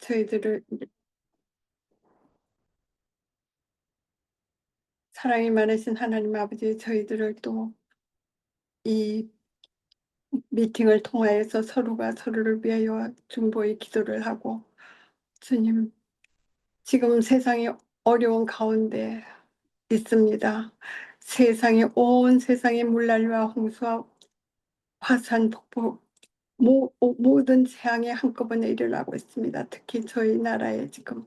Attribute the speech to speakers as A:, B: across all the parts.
A: 저희들을 사랑이 많으신 하나님 아버지, 저희들을 또 이 미팅을 통하여서 서로가 서로를 위하여 중보의 기도를 하고, 주님, 지금 세상이 어려운 가운데 있습니다. 온 세상의 물난리와 홍수와 화산, 폭포, 모든 재앙이 한꺼번에 일어나고 있습니다. 특히 저희 나라에 지금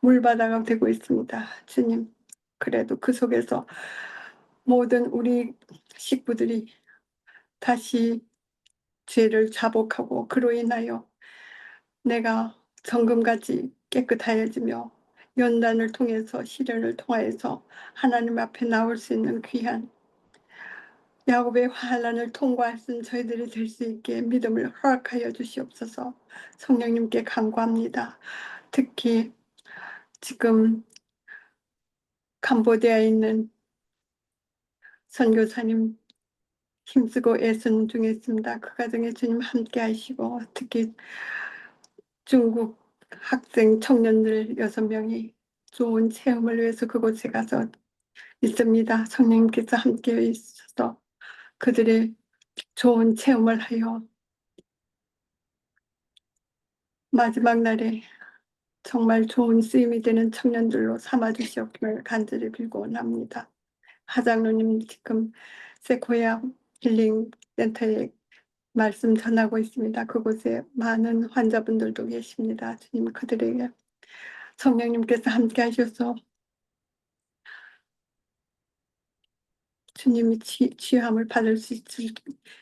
A: 물바다가 되고 있습니다. 주님, 그래도 그 속에서 모든 우리 식구들이 다시 죄를 자복하고, 그로 인하여 내가 정금같이 깨끗하여지며 연단을 통해서, 시련을 통하여서 하나님 앞에 나올 수 있는 귀한 야곱의 환란을 통과할 수 있는 저희들이 될 수 있게 믿음을 허락하여 주시옵소서. 성령님께 간구합니다. 특히 지금 캄보디아에 있는 선교사님 힘쓰고 애쓰는 중에 있습니다. 그 가정에 주님 함께 하시고, 특히 중국 학생 청년들 6명이 좋은 체험을 위해서 그곳에 가서 있습니다. 성령님께서 함께 있어서 그들의 좋은 체험을 하여 마지막 날에 정말 좋은 쓰임이 되는 청년들로 삼아주시옵기를 간절히 빌고 원합니다. 하장로님 지금 세코야 힐링 센터에 말씀 전하고 있습니다. 그곳에 많은 환자분들도 계십니다. 주님, 그들에게 성령님께서 함께 하셔서 주님이 취함을 받을 수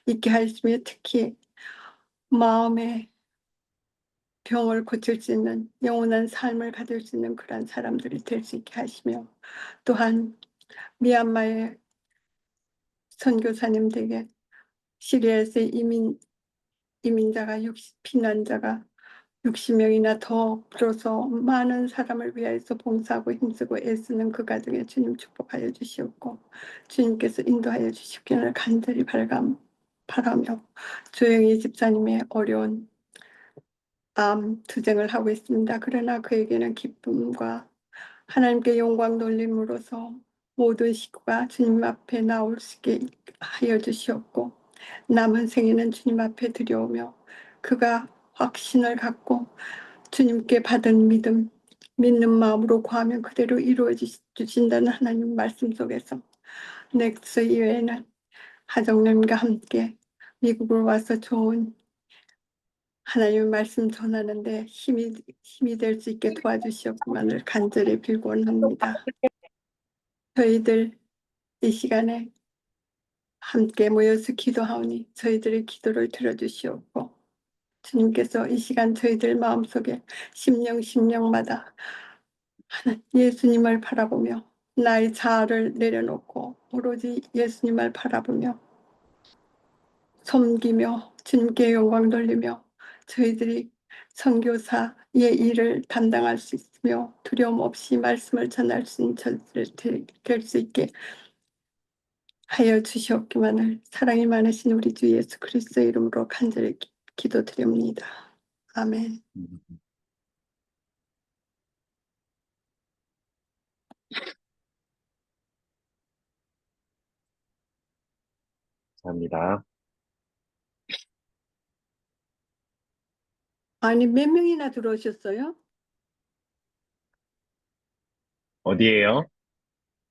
A: 있게 하시며, 특히 마음의 병을 고칠 수 있는 영원한 삶을 가질 수 있는 그런 사람들이 될 수 있게 하시며, 또한 미얀마의 선교사님 댁에 시리아에서 이민자가 피난자가 60명이나 더 들어서 많은 사람을 위하여서 봉사하고 힘쓰고 애쓰는 그 가정에 주님 축복하여 주시옵고, 주님께서 인도하여 주시기를 간절히 바라며, 조영희 집사님의 어려운 암 투쟁을 하고 있습니다. 그러나 그에게는 기쁨과 하나님께 영광 돌림으로써 모든 식구가 주님 앞에 나올 수 있게 하여 주시옵고, 남은 생에는 주님 앞에 드려오며 그가 확신을 갖고 주님께 받은 믿는 마음으로 구하면 그대로 이루어 주신다는 하나님 말씀 속에서 넥스 이외에는 하정님과 함께 미국으로 와서 좋은 하나님의 말씀 전하는데 힘이 될 수 있게 도와주시옵기만을 간절히 빌고 원합니다. 저희들 이 시간에 함께 모여서 기도하오니 저희들의 기도를 들어주시옵고, 주님께서 이 시간 저희들 마음속에 심령마다 예수님을 바라보며 나의 자아를 내려놓고 오로지 예수님을 바라보며 섬기며 주님께 영광 돌리며 저희들이 선교사의 일을 담당할 수 있으며 두려움 없이 말씀을 전할 수 있는 저희들 될 수 있게 하여 주시옵기만을 사랑이 많으신 우리 주 예수 그리스도의 이름으로 간절히 기도드립니다. 아멘.
B: 감사합니다.
A: 아니, 몇 명이나 들어오셨어요?
B: 어디에요?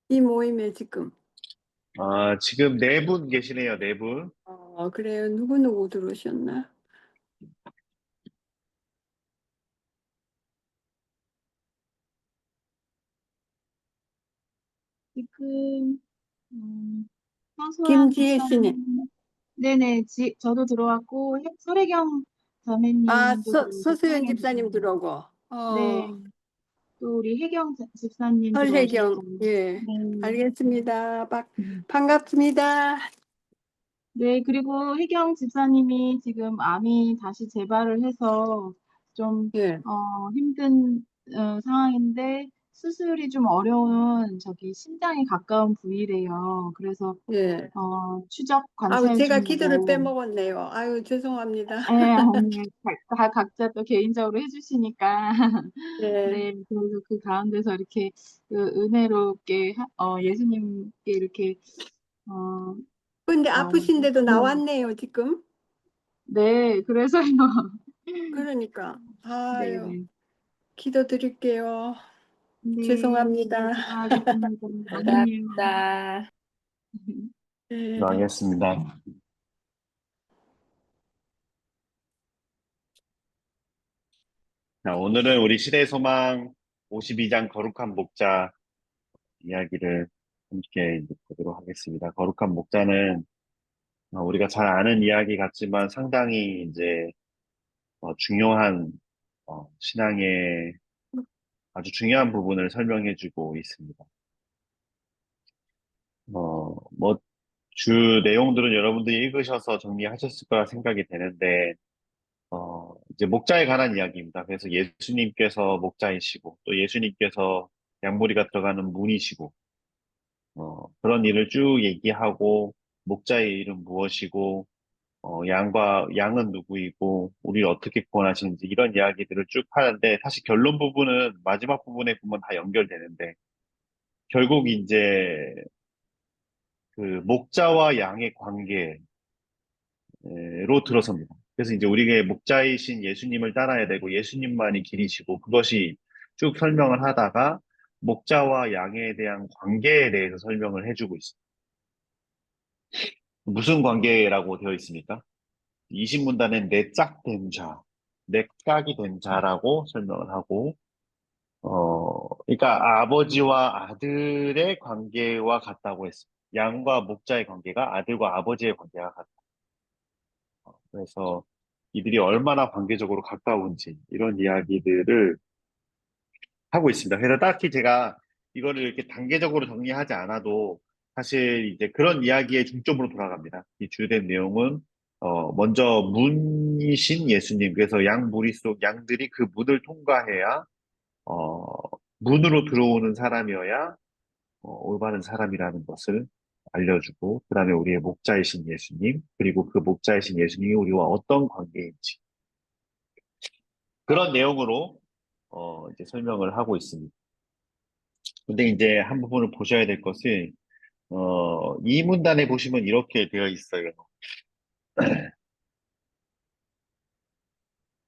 A: 이 모임에 지금.
B: 지금 4분 계시네요, 4분.
A: 그래요. 누구 들어오셨나?
C: 지금 서수환
A: 김지혜 씨는.
C: 집사님, 네네, 저도 들어왔고 설혜경 자매님도
A: 서수연
C: 설혜경
A: 집사님
C: 집사님.
A: 들어오고.
C: 네, 또 우리 혜경 집사님
A: 설혜경,
C: 들어오셨고,
A: 예.
C: 네.
A: 알겠습니다. 반갑습니다.
C: 네, 그리고 혜경 집사님이 지금 암이 다시 재발을 해서 좀
A: 예.
C: 힘든 상황인데 수술이 좀 어려운 저기 심장에 가까운 부위래요. 그래서
A: 예.
C: 추적
A: 아우,
C: 관찰
A: 제가 기도를
C: 중이고.
A: 빼먹었네요. 아유, 죄송합니다.
C: 예, 아니, 각자 또 개인적으로 해주시니까.
A: 네.
C: 네, 그래서 그 가운데서 이렇게 그 은혜롭게 예수님께 이렇게 어,
A: 근데 아프신데도
C: 네,
A: 나왔네요, 지금.
C: 네, 그래서요.
A: 그러니까. 아유,
C: 네,
A: 기도드릴게요.
C: 네,
A: 죄송합니다.
C: 기도하겠습니다. 아멘이요.
D: 감사합니다.
A: 네.
B: 알겠습니다. 자, 오늘은 우리 시대의 소망 52장 거룩한 목자 이야기를 함께 이제 보도록 하겠습니다. 거룩한 목자는 우리가 잘 아는 이야기 같지만 상당히 이제 중요한 신앙의 아주 중요한 부분을 설명해주고 있습니다. 뭐 주 내용들은 여러분들이 읽으셔서 정리하셨을 거라 생각이 되는데 이제 목자에 관한 이야기입니다. 그래서 예수님께서 목자이시고 또 예수님께서 양무리가 들어가는 문이시고 그런 일을 쭉 얘기하고 목자의 일은 무엇이고 양은 누구이고 우리를 어떻게 구원하시는지 이런 이야기들을 쭉 하는데 사실 결론 부분은 마지막 부분에 보면 다 연결되는데 결국 이제 그 목자와 양의 관계로 들어섭니다. 그래서 이제 우리가 목자이신 예수님을 따라야 되고 예수님만이 길이시고 그것이 쭉 설명을 하다가 목자와 양에 대한 관계에 대해서 설명을 해주고 있습니다. 무슨 관계라고 되어 있습니까? 이 신문단은 내 짝된 자, 내 짝이 된 자라고 설명을 하고, 그러니까 아버지와 아들의 관계와 같다고 했습니다. 양과 목자의 관계가 아들과 아버지의 관계가 같다. 그래서 이들이 얼마나 관계적으로 가까운지 이런 이야기들을 하고 있습니다. 그래서 딱히 제가 이거를 이렇게 단계적으로 정리하지 않아도 사실 이제 그런 이야기의 중점으로 돌아갑니다. 이 주된 내용은 먼저 문이신 예수님, 그래서 양 무리 속 양들이 그 문을 통과해야 어, 문으로 들어오는 사람이어야 올바른 사람이라는 것을 알려주고 그다음에 우리의 목자이신 예수님, 그리고 그 목자이신 예수님이 우리와 어떤 관계인지 그런 내용으로 이제 설명을 하고 있습니다. 근데 이제 한 부분을 보셔야 될 것은, 이 문단에 보시면 이렇게 되어 있어요.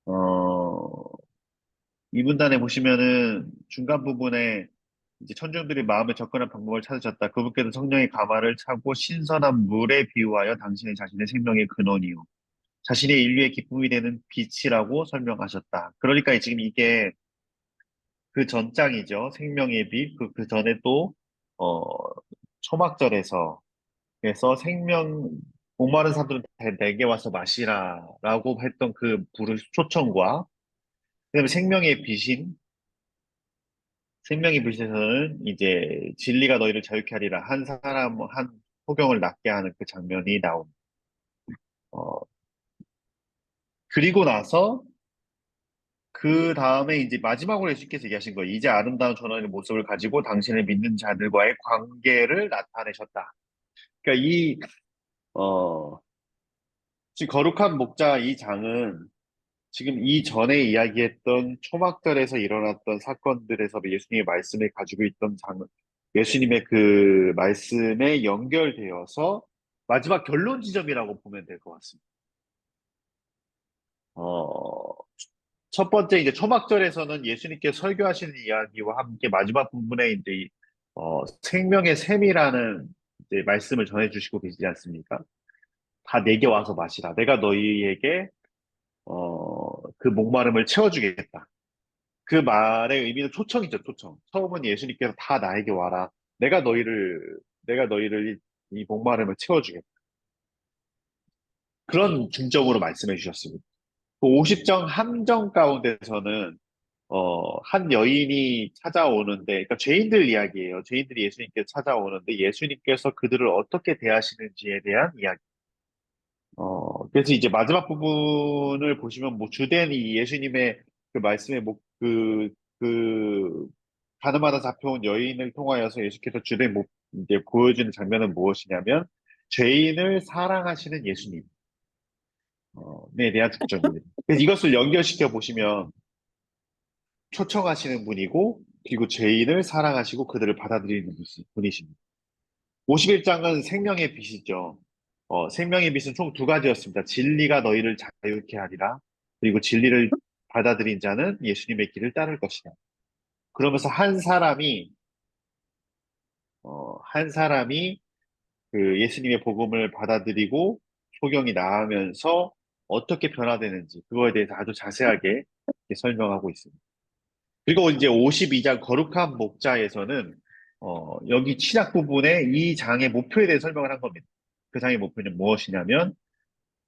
B: 어, 이 문단에 보시면은 중간 부분에 이제 천중들이 마음에 접근한 방법을 찾으셨다. 그분께서 성령의 가마를 차고 신선한 물에 비유하여 당신의 자신의 생명의 근원이요. 자신의 인류의 기쁨이 되는 빛이라고 설명하셨다. 그러니까 지금 이게 그 전장이죠. 생명의 빛. 그 전에 또, 어, 초막절에서 그래서 목마른 사람들은 내게 와서 마시라라고 했던 그 부르 초청과 그다음에 생명의 빛에서는 이제 진리가 너희를 자유케 하리라 한 소경을 낫게 하는 그 장면이 나옵니다. 어, 그리고 나서 그 다음에 이제 마지막으로 예수님께서 얘기하신 거예요. 이제 아름다운 전원의 모습을 가지고 당신을 믿는 자들과의 관계를 나타내셨다. 그러니까 어, 지금 거룩한 목자 이 장은 지금 이전에 이야기했던 초막절에서 일어났던 사건들에서 예수님의 말씀을 가지고 있던 예수님의 그 말씀에 연결되어서 마지막 결론 지점이라고 보면 될 것 같습니다. 어, 첫 번째 이제 초막절에서는 예수님께 설교하시는 이야기와 함께 마지막 부분에 이제 생명의 샘이라는 이제 말씀을 전해주시고 계시지 않습니까? 다 내게 와서 마시라. 내가 너희에게 그 목마름을 채워주겠다. 그 말의 의미는 초청이죠, 초청. 처음은 예수님께서 다 나에게 와라. 내가 너희를 이 목마름을 채워주겠다. 그런 중점으로 말씀해 주셨습니다. 그 50정 함정 가운데서는, 한 여인이 찾아오는데, 그러니까 죄인들 이야기예요. 죄인들이 예수님께 찾아오는데, 예수님께서 그들을 어떻게 대하시는지에 대한 이야기. 그래서 이제 마지막 부분을 보시면, 뭐, 주된 이 예수님의 그 말씀의 그 가늠하다 잡혀온 여인을 통하여서 예수께서 주된 이제 보여주는 장면은 무엇이냐면 죄인을 사랑하시는 예수님 에 대한 중점입니다. 그래서 이것을 연결시켜 보시면 초청하시는 분이고 그리고 죄인을 사랑하시고 그들을 받아들이는 분이십니다. 51장은 생명의 빛이죠. 생명의 빛은 총 두 가지였습니다. 진리가 너희를 자유케 하리라. 그리고 진리를 받아들인 자는 예수님의 길을 따를 것이다. 그러면서 한 사람이 그 예수님의 복음을 받아들이고 소경이 나으면서 어떻게 변화되는지 그거에 대해서 아주 자세하게 이렇게 설명하고 있습니다. 그리고 이제 52장 거룩한 목자에서는 여기 신약 부분에 이 장의 목표에 대해 설명을 한 겁니다. 그 장의 목표는 무엇이냐면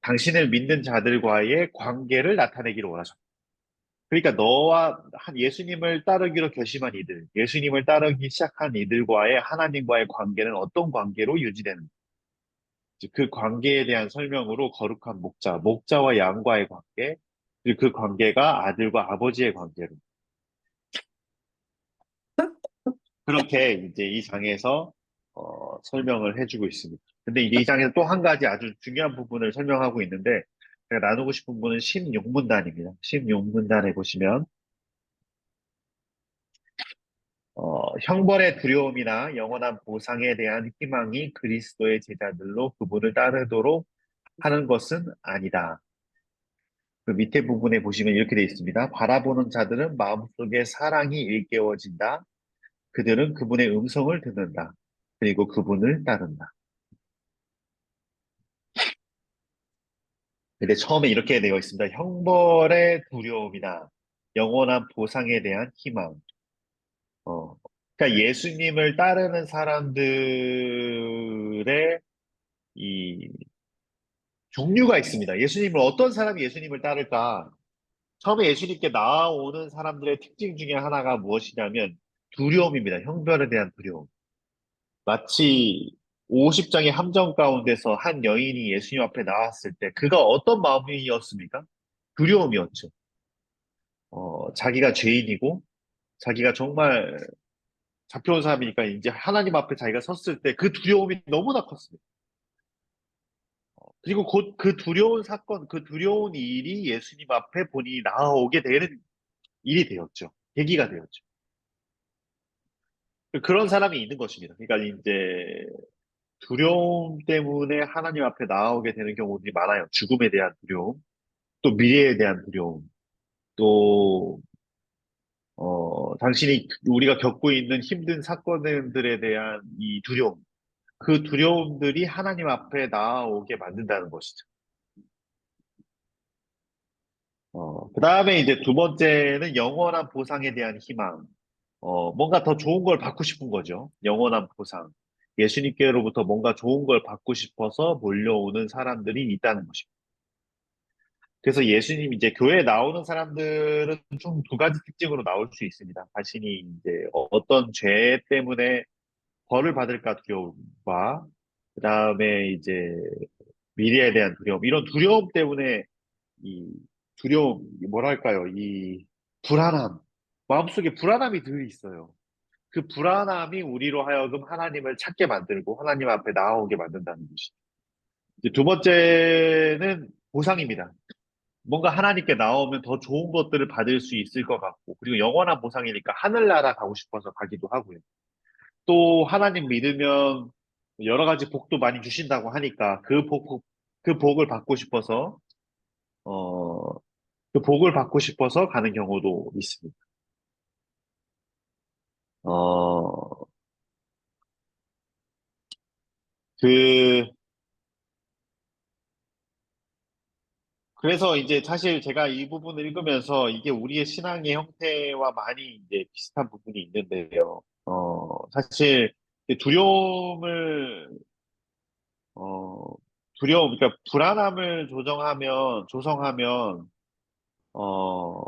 B: 당신을 믿는 자들과의 관계를 나타내기를 원하셨다. 그러니까 너와 한 예수님을 따르기로 결심한 이들, 예수님을 따르기 시작한 이들과의 하나님과의 관계는 어떤 관계로 유지되는가? 그 관계에 대한 설명으로 거룩한 목자와 양과의 관계, 그리고 그 관계가 아들과 아버지의 관계로. 그렇게 이제 이 장에서 설명을 해주고 있습니다. 근데 이제 이 장에서 또 한 가지 아주 중요한 부분을 설명하고 있는데, 제가 나누고 싶은 부분은 16문단입니다. 16문단에 보시면, 형벌의 두려움이나 영원한 보상에 대한 희망이 그리스도의 제자들로 그분을 따르도록 하는 것은 아니다. 그 밑에 부분에 보시면 이렇게 되어 있습니다. 바라보는 자들은 마음속에 사랑이 일깨워진다. 그들은 그분의 음성을 듣는다. 그리고 그분을 따른다. 근데 처음에 이렇게 되어 있습니다. 형벌의 두려움이나 영원한 보상에 대한 희망. 어, 그러니까 예수님을 따르는 사람들의 이 종류가 있습니다. 어떤 사람이 예수님을 따를까? 처음에 예수님께 나아오는 사람들의 특징 중에 하나가 무엇이냐면 두려움입니다. 형벌에 대한 두려움. 마치 50장의 함정 가운데서 한 여인이 예수님 앞에 나왔을 때 그가 어떤 마음이었습니까? 두려움이었죠. 자기가 죄인이고 자기가 정말 잡혀온 사람이니까 이제 하나님 앞에 자기가 섰을 때 그 두려움이 너무나 컸습니다. 그리고 곧 그 두려운 사건, 그 두려운 일이 예수님 앞에 본인이 나아오게 되는 일이 되었죠. 계기가 되었죠. 그런 사람이 있는 것입니다. 그러니까 이제 두려움 때문에 하나님 앞에 나아오게 되는 경우들이 많아요. 죽음에 대한 두려움, 또 미래에 대한 두려움, 또 우리가 겪고 있는 힘든 사건들에 대한 이 두려움, 그 두려움들이 하나님 앞에 나아오게 만든다는 것이죠. 그 다음에 이제 두 번째는 영원한 보상에 대한 희망. 뭔가 더 좋은 걸 받고 싶은 거죠. 영원한 보상. 예수님께로부터 뭔가 좋은 걸 받고 싶어서 몰려오는 사람들이 있다는 것입니다. 그래서 예수님 이제 교회에 나오는 사람들은 좀 두 가지 특징으로 나올 수 있습니다. 자신이 이제 어떤 죄 때문에 벌을 받을까 두려움과 그다음에 이제 미래에 대한 두려움. 이런 두려움 때문에 이 두려움, 뭐랄까요? 이 불안함. 마음속에 불안함이 늘 있어요. 그 불안함이 우리로 하여금 하나님을 찾게 만들고 하나님 앞에 나아오게 만든다는 것이죠. 이제 두 번째는 보상입니다. 뭔가 하나님께 나오면 더 좋은 것들을 받을 수 있을 것 같고, 그리고 영원한 보상이니까 하늘나라 가고 싶어서 가기도 하고요. 또 하나님 믿으면 여러 가지 복도 많이 주신다고 하니까 그 복을 받고 싶어서, 어, 그 복을 받고 싶어서 가는 경우도 있습니다. 어, 그, 그래서 이제 사실 제가 이 부분을 읽으면서 이게 우리의 신앙의 형태와 많이 이제 비슷한 부분이 있는데요. 사실 두려움을, 어, 그러니까 불안함을 조성하면, 어,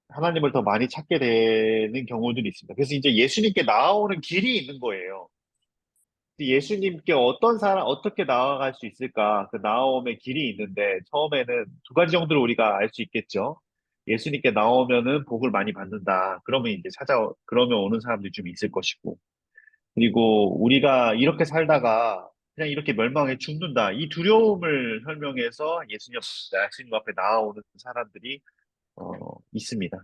B: 하나님을 더 많이 찾게 되는 경우들이 있습니다. 그래서 이제 예수님께 나아오는 길이 있는 거예요. 예수님께 어떻게 나아갈 수 있을까? 그 나아옴의 길이 있는데, 처음에는 두 가지 정도로 우리가 알 수 있겠죠. 예수님께 나오면은 복을 많이 받는다. 그러면 이제 그러면 오는 사람들이 좀 있을 것이고. 그리고 우리가 이렇게 살다가 그냥 이렇게 멸망해 죽는다. 이 두려움을 설명해서 예수님 앞에 나아오는 사람들이, 있습니다.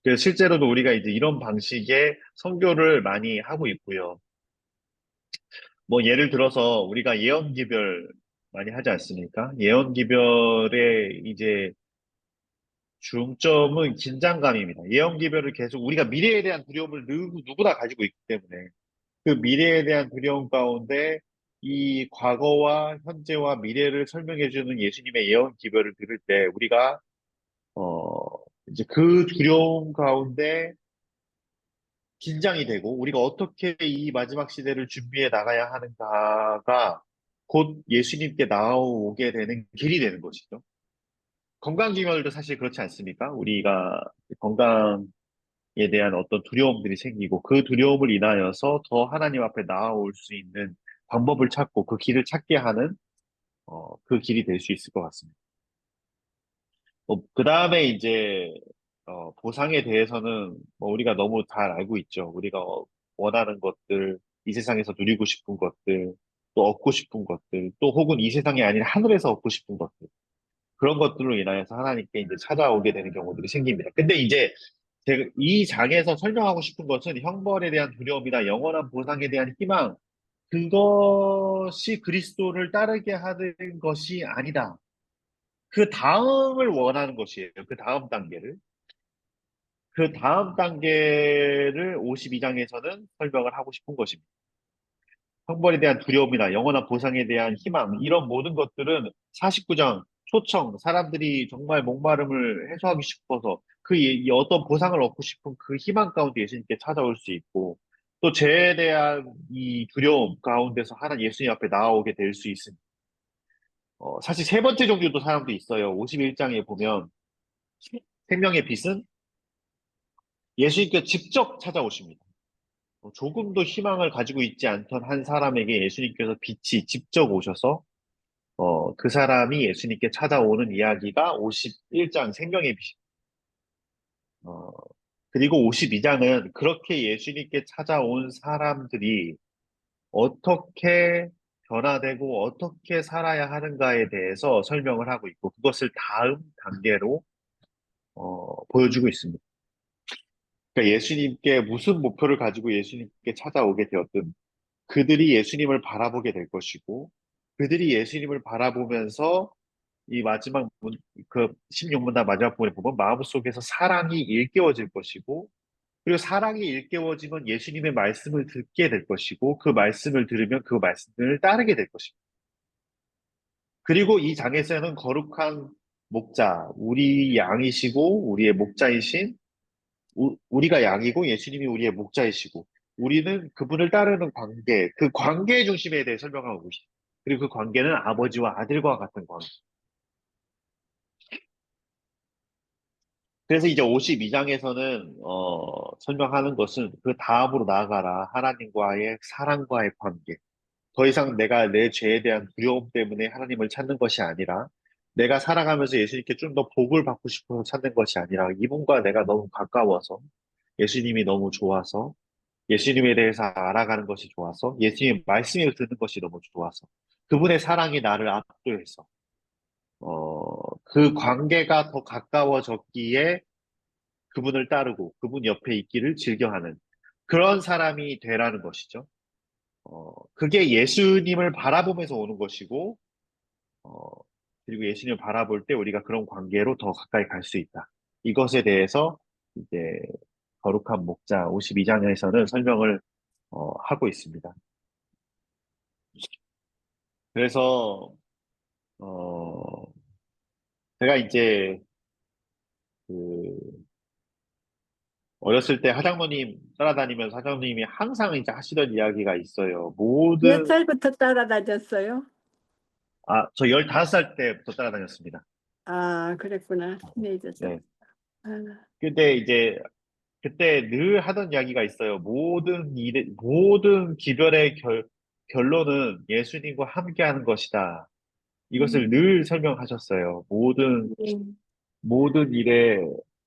B: 그래서 실제로도 우리가 이제 이런 방식의 선교를 많이 하고 있고요. 뭐 예를 들어서 우리가 예언기별 많이 하지 않습니까? 예언기별의 이제 중점은 긴장감입니다. 예언기별을 계속 우리가 미래에 대한 두려움을 누구나 가지고 있기 때문에 그 미래에 대한 두려움 가운데 이 과거와 현재와 미래를 설명해주는 예수님의 예언기별을 들을 때 우리가 어 이제 그 두려움 가운데 긴장이 되고 우리가 어떻게 이 마지막 시대를 준비해 나가야 하는가가 곧 예수님께 나오게 되는 길이 되는 것이죠. 건강기별도 사실 그렇지 않습니까? 우리가 건강에 대한 어떤 두려움들이 생기고 그 두려움을 인하여서 더 하나님 앞에 나아올 수 있는 방법을 찾고 그 길을 찾게 하는 그 길이 될 수 있을 것 같습니다. 그 다음에 이제 보상에 대해서는 뭐 우리가 너무 잘 알고 있죠. 우리가 원하는 것들, 이 세상에서 누리고 싶은 것들, 또 얻고 싶은 것들, 또 혹은 이 세상이 아닌 하늘에서 얻고 싶은 것들. 그런 것들로 인하여서 하나님께 이제 찾아오게 되는 경우들이 생깁니다. 근데 이제 제가 이 장에서 설명하고 싶은 것은 형벌에 대한 두려움이나 영원한 보상에 대한 희망, 그것이 그리스도를 따르게 하는 것이 아니다. 그 다음을 원하는 것이에요. 그 다음 단계를. 그 다음 단계를 52장에서는 설명을 하고 싶은 것입니다. 형벌에 대한 두려움이나 영원한 보상에 대한 희망, 이런 모든 것들은 49장 초청, 사람들이 정말 목마름을 해소하기 싶어서 이 어떤 보상을 얻고 싶은 그 희망 가운데 예수님께 찾아올 수 있고, 또 죄에 대한 이 두려움 가운데서 하나 예수님 앞에 나아오게 될 수 있습니다. 사실 세 번째 종류도 사람도 있어요. 51장에 보면 생명의 빛은 예수님께 직접 찾아오십니다. 조금도 희망을 가지고 있지 않던 한 사람에게 예수님께서 빛이 직접 오셔서 그 사람이 예수님께 찾아오는 이야기가 51장 생명의 빛. 어, 그리고 52장은 그렇게 예수님께 찾아온 사람들이 어떻게 변화되고 어떻게 살아야 하는가에 대해서 설명을 하고 있고 그것을 다음 단계로 보여주고 있습니다. 그러니까 예수님께 무슨 목표를 가지고 예수님께 찾아오게 되었든 그들이 예수님을 바라보게 될 것이고, 그들이 예수님을 바라보면서 이 그 16문답 마지막 부분에 보면 마음속에서 사랑이 일깨워질 것이고, 그리고 사랑이 일깨워지면 예수님의 말씀을 듣게 될 것이고, 그 말씀을 들으면 그 말씀을 따르게 될 것입니다. 그리고 이 장에서는 거룩한 목자, 우리 양이시고, 우리의 목자이신 우리가 양이고 예수님이 우리의 목자이시고 우리는 그분을 따르는 관계, 그 관계의 중심에 대해 설명하고 있습니다. 그리고 그 관계는 아버지와 아들과 같은 관계. 그래서 이제 52장에서는 설명하는 것은 그 다음으로 나아가라. 하나님과의 사랑과의 관계. 더 이상 내가 내 죄에 대한 두려움 때문에 하나님을 찾는 것이 아니라 내가 살아가면서 예수님께 좀 더 복을 받고 싶어서 찾는 것이 아니라 이분과 내가 너무 가까워서 예수님이 너무 좋아서 예수님에 대해서 알아가는 것이 좋아서 예수님의 말씀을 듣는 것이 너무 좋아서 그분의 사랑이 나를 압도해서 그 관계가 더 가까워졌기에 그분을 따르고 그분 옆에 있기를 즐겨하는 그런 사람이 되라는 것이죠. 그게 예수님을 바라보면서 오는 것이고 어, 그리고 예수님을 바라볼 때 우리가 그런 관계로 더 가까이 갈 수 있다. 이것에 대해서 이제 거룩한 목자 52장에서는 설명을 하고 있습니다. 그래서 어 제가 이제 그 어렸을 때 하장모님 따라다니면서 하장모님이 항상 이제 하시던 이야기가 있어요.
A: 몇 살부터 따라다녔어요?
B: 저 15살 때부터 따라다녔습니다.
A: 아, 그랬구나. 티네이저 때.
B: 네.
A: 아,
B: 근데 이제 그때 늘 하던 이야기가 있어요. 모든 기별의 결론은 예수님과 함께하는 것이다. 이것을
A: 음,
B: 늘 설명하셨어요.
A: 음,
B: 모든 일에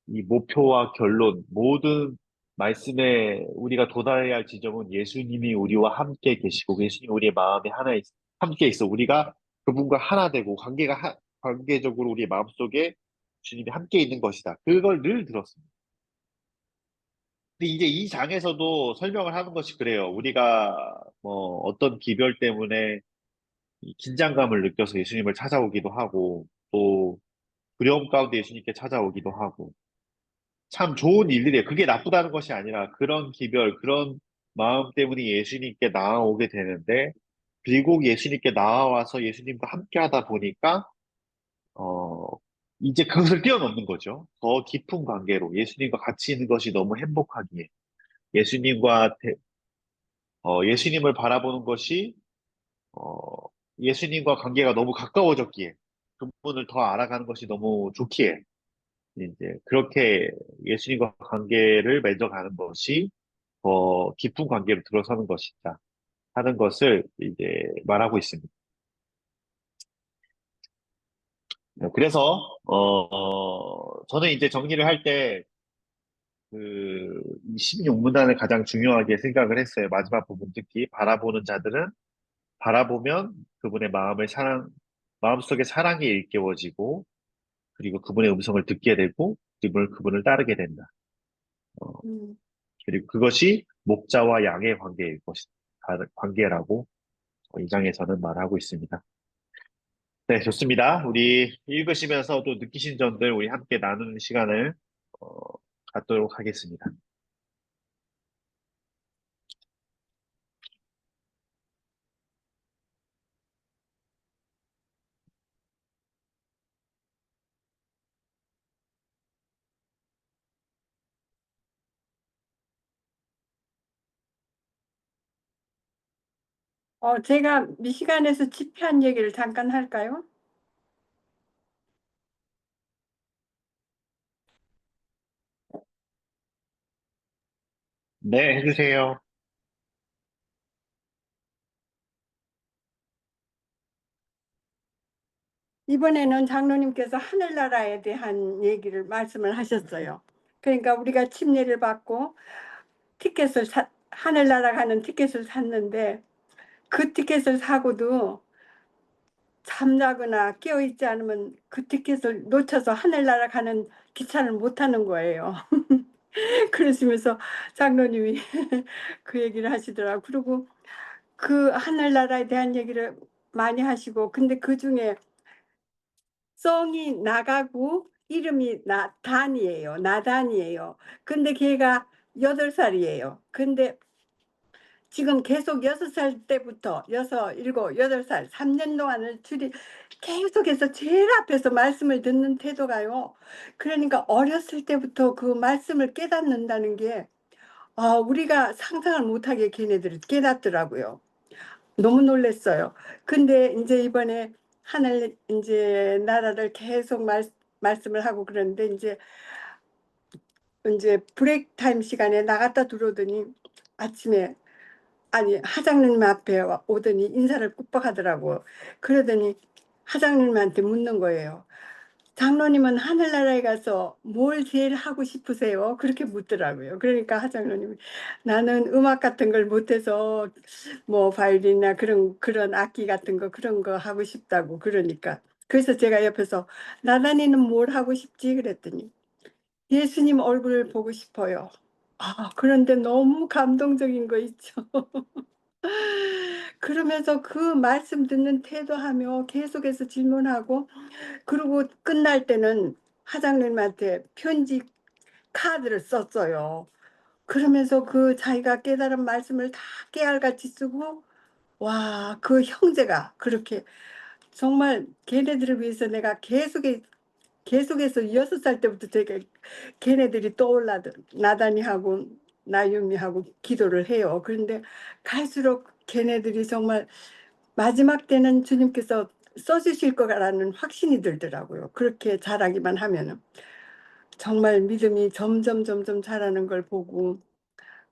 B: 이 목표와 결론, 모든 말씀에 우리가 도달해야 할 지점은 예수님이 우리와 함께 계시고, 예수님이 우리의 마음에 함께 있어. 우리가 그분과 하나 되고, 관계적으로 우리의 마음속에 주님이 함께 있는 것이다. 그걸 늘 들었습니다. 근데 이제 이 장에서도 설명을 하는 것이 그래요. 우리가 뭐 어떤 기별 때문에 이 긴장감을 느껴서 예수님을 찾아오기도 하고, 또 두려움 가운데 예수님께 찾아오기도 하고, 참 좋은 일들이에요. 그게 나쁘다는 것이 아니라 그런 기별, 그런 마음 때문에 예수님께 나아오게 되는데, 그리고 예수님께 나아와서 예수님과 함께 하다 보니까, 어, 이제 그것을 뛰어넘는 거죠. 더 깊은 관계로 예수님과 같이 있는 것이 너무 행복하기에, 예수님과, 예수님을 바라보는 것이, 어, 예수님과 관계가 너무 가까워졌기에, 그분을 더 알아가는 것이 너무 좋기에, 이제 그렇게 예수님과 관계를 맺어가는 것이 더 깊은 관계로 들어서는 것이다 하는 것을 이제 말하고 있습니다. 그래서 저는 이제 정리를 할 때 그 16문단을 가장 중요하게 생각을 했어요. 마지막 부분 특히 바라보는 자들은 바라보면 그분의 마음속에 사랑이 일깨워지고, 그리고 그분의 음성을 듣게 되고, 그분을 따르게 된다. 어,
A: 음.
B: 그리고 그것이 목자와 양의 관계라고 이 장에서는 말하고 있습니다. 네, 좋습니다. 우리 읽으시면서 또 느끼신 점들 우리 함께 나누는 시간을 어, 갖도록 하겠습니다.
A: 제가 미시간에서 집회한 얘기를 잠깐 할까요?
B: 네, 해주세요.
A: 이번에는 장로님께서 하늘나라에 대한 얘기를 말씀을 하셨어요. 그러니까 우리가 침례를 받고 하늘나라 가는 티켓을 샀는데, 그 티켓을 사고도 잠자거나 깨어있지 않으면 그 티켓을 놓쳐서 하늘나라 가는 기차를 못 타는 거예요. 그러시면서 장로님이 그 얘기를 하시더라고요. 그리고 그 하늘나라에 대한 얘기를 많이 하시고, 근데 그 중에 성이 나가고 이름이 나단이에요. 나단이에요. 근데 걔가 8살이에요. 근데 지금 계속 6살 때부터 6, 7, 8살 3년 동안을 계속해서 제일 앞에서 말씀을 듣는 태도가요. 그러니까 어렸을 때부터 그 말씀을 깨닫는다는 게 우리가 상상을 못하게 걔네들이 깨닫더라고요. 너무 놀랐어요. 근데 이제 이번에 하늘 이제 나라를 계속 말씀을 하고 그러는데, 이제 브레이크 타임 시간에 나갔다 들어오더니 아침에 아니 하장님 앞에 오더니 인사를 꾹박 하더라고. 그러더니 하장님한테 묻는 거예요. 장로님은 하늘나라에 가서 뭘 제일 하고 싶으세요? 그렇게 묻더라고요. 그러니까 하장로님이 나는 음악 같은 걸 못해서 뭐 바이올린이나 그런 악기 같은 거 그런 거 하고 싶다고. 그러니까 그래서 제가 옆에서 나단이는 뭘 하고 싶지? 그랬더니 예수님 얼굴을 보고 싶어요. 그런데 너무 감동적인 거 있죠. 그러면서 그 말씀 듣는 태도하며 계속해서 질문하고, 그리고 끝날 때는 하장님한테 편지 카드를 썼어요. 그러면서 그 자기가 깨달은 말씀을 다 깨알같이 쓰고, 와, 그 형제가 그렇게 정말 걔네들을 위해서 내가 계속해서 6살 때부터 되게 걔네들이 나단이하고 나유미하고 기도를 해요. 그런데 갈수록 걔네들이 정말 마지막 때는 주님께서 써주실 거라는 확신이 들더라고요. 그렇게 잘하기만 하면은. 정말 믿음이 점점 자라는 걸 보고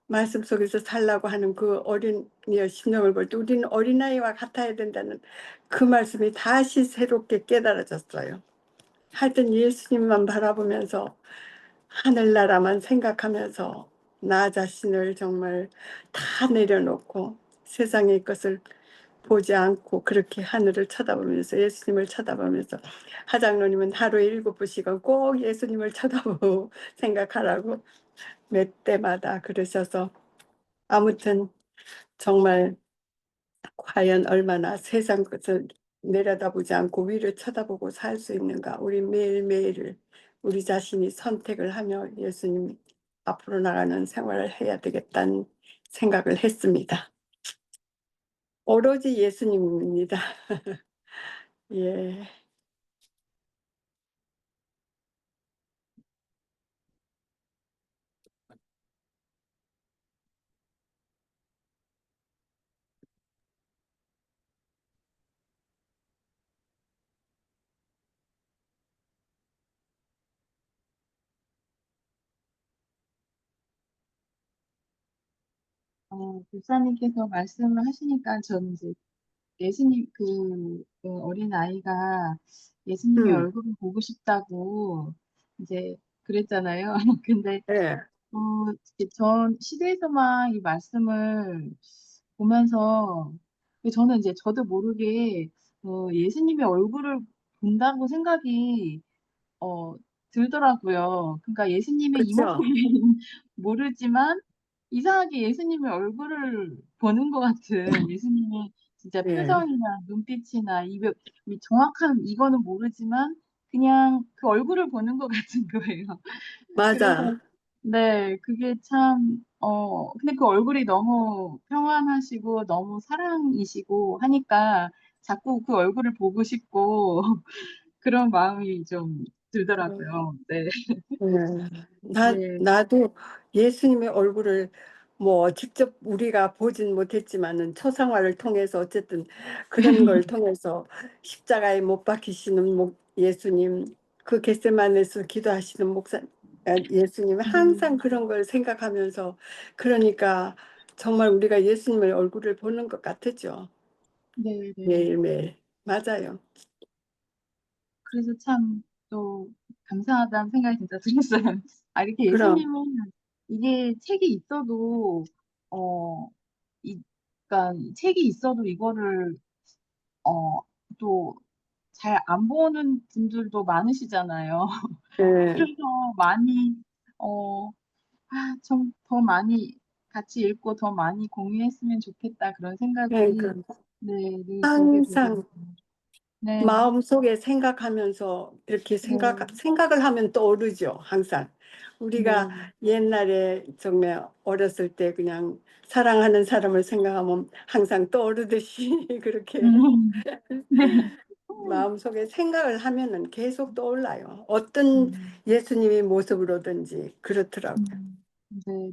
A: 말씀 속에서 살라고 하는 그 어린이의 심령을 볼 때 우리는 어린아이와 같아야 된다는 그 말씀이 다시 새롭게 깨달아졌어요. 하여튼 예수님만 바라보면서 하늘나라만 생각하면서 나 자신을 정말 다 내려놓고 세상의 것을 보지 않고 그렇게 하늘을 쳐다보면서 예수님을 쳐다보면서 하장로님은 하루에 7시간 꼭 예수님을 쳐다보고 생각하라고 몇 때마다 그러셔서 아무튼 정말 과연 얼마나 세상 것을 내려다보지 않고 위를 쳐다보고 살 수 있는가. 우리 매일매일을 우리 자신이 선택을 하며 예수님 앞으로 나가는 생활을 해야 되겠다는 생각을 했습니다. 오로지 예수님입니다. 예.
C: 목사님께서 말씀을 하시니까 저는 이제 예수님 그 어린 아이가 예수님의
A: 음,
C: 얼굴을 보고 싶다고 이제 그랬잖아요. 근데
A: 예,
C: 이제 전 시대에서만 이 말씀을 보면서 저는 이제 저도 모르게 예수님의 얼굴을 본다고 생각이 어, 들더라고요. 그러니까 예수님의 이목구비는
A: 그렇죠.
C: 모르지만 이상하게 예수님의 얼굴을 보는 것 같은 예수님의 진짜
A: 예,
C: 표정이나 눈빛이나 이 정확한 이거는 모르지만 그냥 그 얼굴을 보는 것 같은 거예요. 그래서
A: 맞아.
C: 네, 그게 참, 근데 그 얼굴이 너무 평안하시고 너무 사랑이시고 하니까 자꾸 그 얼굴을 보고 싶고 그런 마음이 좀 들더라고요. 네. 네.
A: 나도 예수님의 얼굴을 뭐 직접 우리가 보진 못했지만은 초상화를 통해서 어쨌든 그런 걸 통해서 십자가에 못 박히시는 예수님, 그 겟세마네에서 기도하시는 예수님 항상
C: 음,
A: 그런 걸 생각하면서 그러니까 정말 우리가 예수님의 얼굴을 보는 것 같았죠.
C: 네, 네.
A: 매일매일. 맞아요.
C: 그래서 참 또 감사하다는 생각이 진짜 들었어요. 이렇게
A: 그럼,
C: 예수님은 이게 책이 있어도, 어, 이, 그러니까 이 책이 있어도 이거를, 어, 또 잘 안 보는 분들도 많으시잖아요.
A: 예,
C: 그래서 많이, 어, 좀 더 많이 같이 읽고 더 많이 공유했으면 좋겠다 그런
A: 그러니까
C: 생각이 네, 늘 들게
A: 항상
C: 되더라고요. 네,
A: 마음속에 생각하면서 이렇게
C: 네,
A: 생각을 하면 떠오르죠, 항상. 우리가
C: 네.
A: 옛날에 정말 어렸을 때 그냥 사랑하는 사람을 생각하면 항상 떠오르듯이 그렇게
C: 네.
A: 마음속에 생각을 하면은 계속 떠올라요. 어떤
C: 음,
A: 예수님의 모습으로든지 그렇더라고요.
C: 네, 네.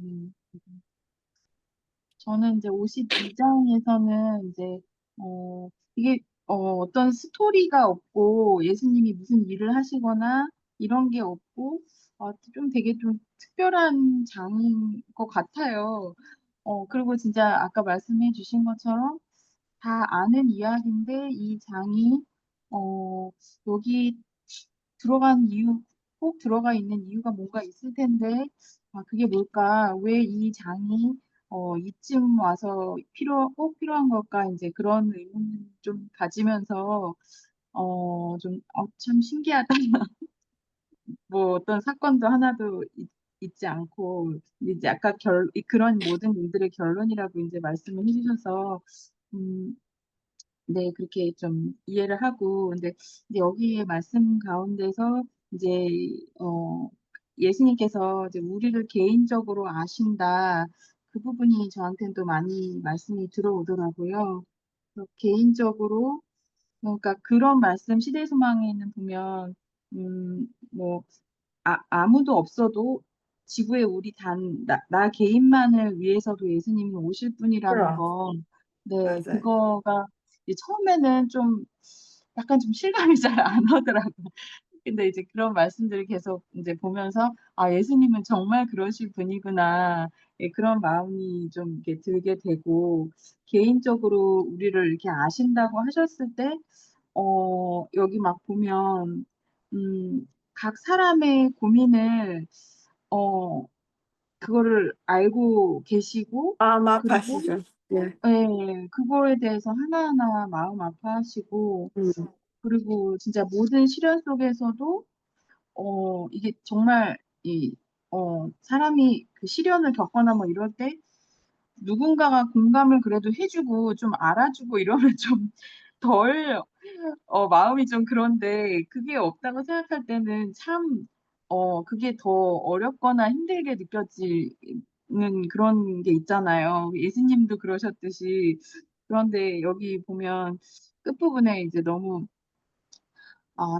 C: 저는 이제 52장에서는 이제, 이게, 어떤 스토리가 없고, 예수님이 무슨 일을 하시거나, 이런 게 없고, 좀 되게 좀 특별한 장인 것 같아요. 그리고 진짜 아까 말씀해 주신 것처럼 다 아는 이야기인데, 이 장이, 어, 여기 들어간 이유, 꼭 들어가 있는 이유가 뭔가 있을 텐데, 그게 뭘까? 왜 이 장이 이쯤 와서 꼭 필요한 걸까? 이제 그런 의문을 좀 가지면서, 참 신기하다. 뭐 어떤 사건도 하나도 있지 않고, 이제 아까 그런 모든 일들의 결론이라고 이제 말씀을 해주셔서, 음, 네, 그렇게 좀 이해를 하고, 근데 이제 여기에 말씀 가운데서 이제, 예수님께서 이제 우리를 개인적으로 아신다. 그 부분이 저한테는 또 많이 말씀이 들어오더라고요. 그래서 개인적으로, 그러니까 그런 말씀 시대소망에는 보면, 뭐, 아무도 없어도 지구에 나 개인만을 위해서도 예수님이 오실 분이라는
A: 그럼,
C: 거, 네,
A: 맞아요.
C: 그거가 이제 처음에는 좀 약간 좀 실감이 잘 안 오더라고요. 근데 이제 그런 말씀들을 계속 이제 보면서, 예수님은 정말 그러실 분이구나. 예, 그런 마음이 좀 이렇게 들게 되고, 개인적으로 우리를 이렇게 아신다고 하셨을 때, 여기 막 보면, 각 사람의 고민을 어, 그거를 알고 계시고,
A: 마음
C: 그리고,
A: 아파하시죠. 예.
C: 그거에 대해서 하나하나 마음 아파하시고,
A: 음.
C: 그리고 진짜 모든 시련 속에서도, 이게 정말, 사람이 그 시련을 겪거나 뭐 이럴 때, 누군가가 공감을 그래도 해주고, 좀 알아주고 이러면 좀 덜, 마음이 좀 그런데, 그게 없다고 생각할 때는 참, 그게 더 어렵거나 힘들게 느껴지는 그런 게 있잖아요. 예수님도 그러셨듯이. 그런데 여기 보면 끝부분에 이제 너무 아,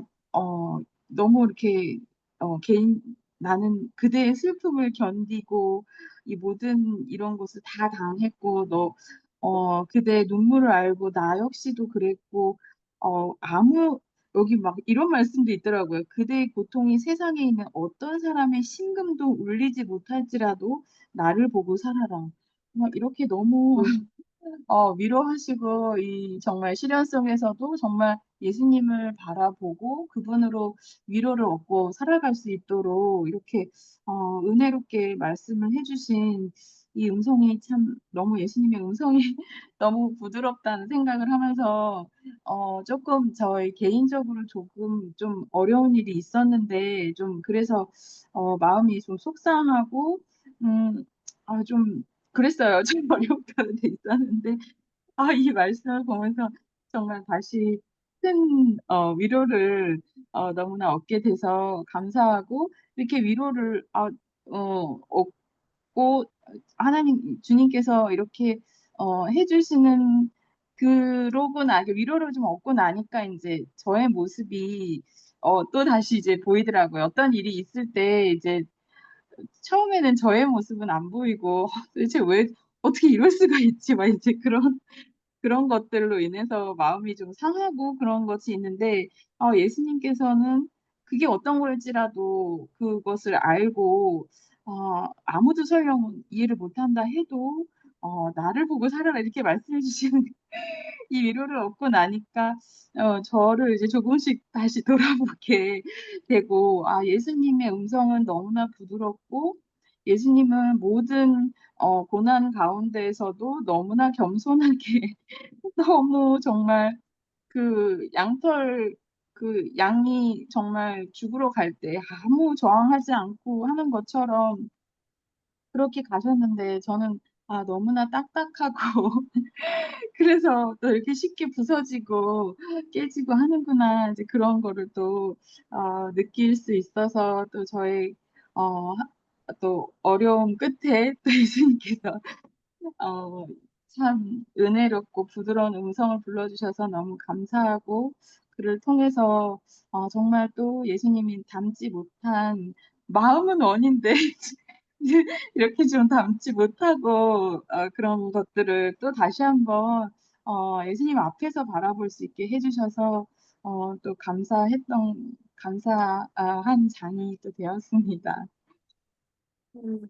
C: 너무 이렇게, 나는 그대의 슬픔을 견디고, 이 모든 이런 것을 다 당했고, 그대의 눈물을 알고, 나 역시도 그랬고, 여기 막 이런 말씀도 있더라고요. 그대의 고통이 세상에 있는 어떤 사람의 심금도 울리지 못할지라도 나를 보고 살아라. 막 이렇게 너무 위로하시고, 이 정말 시련 속에서도 정말 예수님을 바라보고 그분으로 위로를 얻고 살아갈 수 있도록 이렇게, 은혜롭게 말씀을 해주신 이 음성이 참 너무 예수님의 음성이 너무 부드럽다는 생각을 하면서, 조금 저희 개인적으로 조금 좀 어려운 일이 있었는데, 좀 그래서, 마음이 좀 속상하고, 음, 좀 그랬어요. 좀 어렵다는 데 있었는데, 이 말씀을 보면서 정말 다시 큰 위로를 너무나 얻게 돼서 감사하고, 이렇게 위로를 얻고, 하나님, 주님께서 이렇게 해주시는, 그러고 위로를 좀 얻고 나니까 이제 저의 모습이 또 다시 이제 보이더라고요. 어떤 일이 있을 때 이제 처음에는 저의 모습은 안 보이고, 도대체 왜, 어떻게 이럴 수가 있지? 막 이제 그런 것들로 인해서 마음이 좀 상하고 그런 것이 있는데, 예수님께서는 그게 어떤 걸지라도 그것을 알고, 아무도 설령 이해를 못한다 해도, 나를 보고 살아라 이렇게 말씀해 주시는 이 위로를 얻고 나니까, 저를 이제 조금씩 다시 돌아보게 되고, 예수님의 음성은 너무나 부드럽고, 예수님은 모든 고난 가운데에서도 너무나 겸손하게 너무 정말 그 그 양이 정말 죽으러 갈 때 아무 저항하지 않고 하는 것처럼 그렇게 가셨는데, 저는 너무나 딱딱하고 그래서 또 이렇게 쉽게 부서지고 깨지고 하는구나, 이제 그런 거를 또 느낄 수 있어서, 또 저의 어, 또 어려움 끝에 또 예수님께서 어, 참 은혜롭고 부드러운 음성을 불러주셔서 너무 감사하고, 그를 통해서 정말 또 예수님이 담지 못한, 마음은 원인데 이렇게 좀 담지 못하고 그런 것들을 또 다시 한번 예수님 앞에서 바라볼 수 있게 해주셔서 또 감사한 장이 또 되었습니다.
A: 음.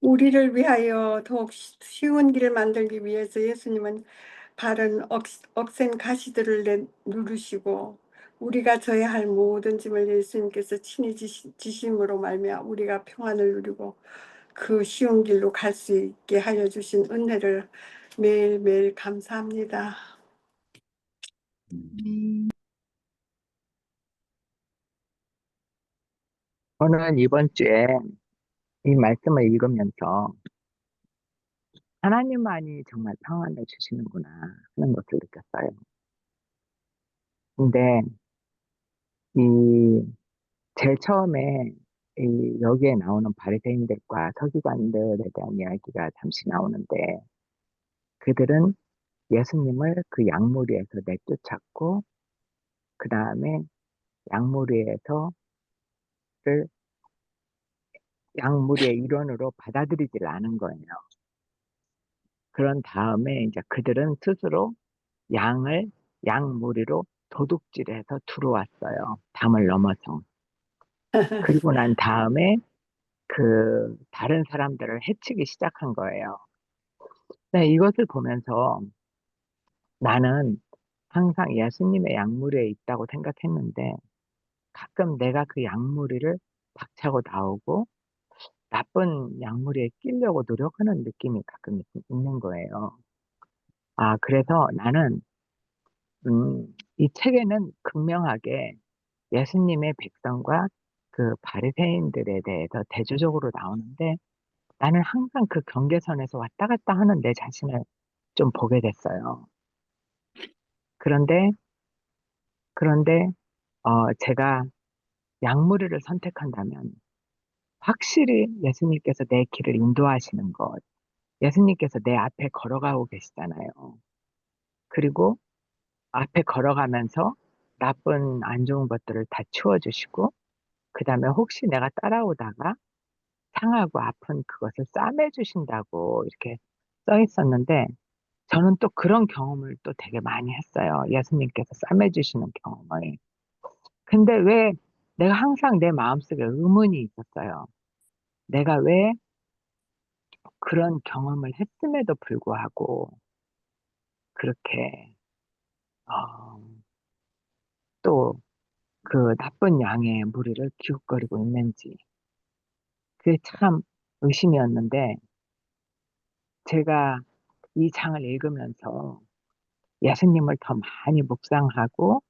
A: 우리를 위하여 더욱 쉬운 길을 만들기 위해서 예수님은 바른 억센 가시들을 누르시고, 우리가 져야 할 모든 짐을 예수님께서 친히 지심으로 말미암아 우리가 평안을 누리고 그 쉬운 길로 갈 수 있게 하여 주신 은혜를 매일매일 감사합니다.
D: 저는 이번 주에 이 말씀을 읽으면서 하나님만이 정말 평안을 주시는구나 하는 것을 느꼈어요. 근데 이 제일 처음에 여기에 나오는 바리새인들과 서기관들에 대한 이야기가 잠시 나오는데, 그들은 예수님을 그 양무리에서 내쫓았고, 그 다음에 양무리에서를 양무리의 일원으로 받아들이질 않은 거예요. 그런 다음에 이제 그들은 스스로 양무리로 도둑질해서 들어왔어요. 담을 넘어서. 그리고 난 다음에 다른 사람들을 해치기 시작한 거예요. 네, 이것을 보면서 나는 항상 예수님의 양무리에 있다고 생각했는데, 가끔 내가 그 약물이를 박차고 나오고 나쁜 약물에 끼려고 노력하는 느낌이 가끔 있는 거예요. 그래서 나는 이 책에는 극명하게 예수님의 백성과 그 바리새인들에 대해서 대조적으로 나오는데 나는 항상 그 경계선에서 왔다 갔다 하는 내 자신을 좀 보게 됐어요. 그런데 그런데 제가 약물을 선택한다면 확실히 예수님께서 내 길을 인도하시는 것, 예수님께서 내 앞에 걸어가고 계시잖아요. 그리고 앞에 걸어가면서 나쁜 안 좋은 것들을 다 치워주시고, 그 다음에 혹시 내가 따라오다가 상하고 아픈 그것을 싸매주신다고 이렇게 써 있었는데, 저는 또 그런 경험을 또 되게 많이 했어요. 예수님께서 싸매주시는 경험을. 근데 왜 내가 항상 내 마음속에 의문이 있었어요. 내가 왜 그런 경험을 했음에도 불구하고 그렇게 어, 또 그 나쁜 양의 무리를 기웃거리고 있는지 그게 참 의심이었는데 제가 이 장을 읽으면서 예수님을 더 많이 묵상하고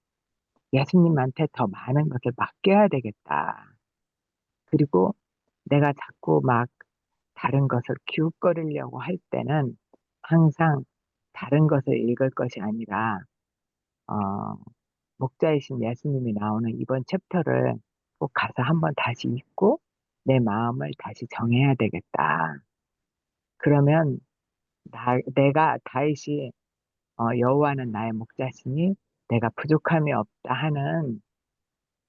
D: 예수님한테 더 많은 것을 맡겨야 되겠다. 그리고 내가 자꾸 막 다른 것을 기웃거리려고 할 때는 항상 다른 것을 읽을 것이 아니라 어, 목자이신 예수님이 나오는 이번 챕터를 꼭 가서 한번 다시 읽고 내 마음을 다시 정해야 되겠다. 그러면 내가 다윗이 여호와는 나의 목자시니 내가 부족함이 없다 하는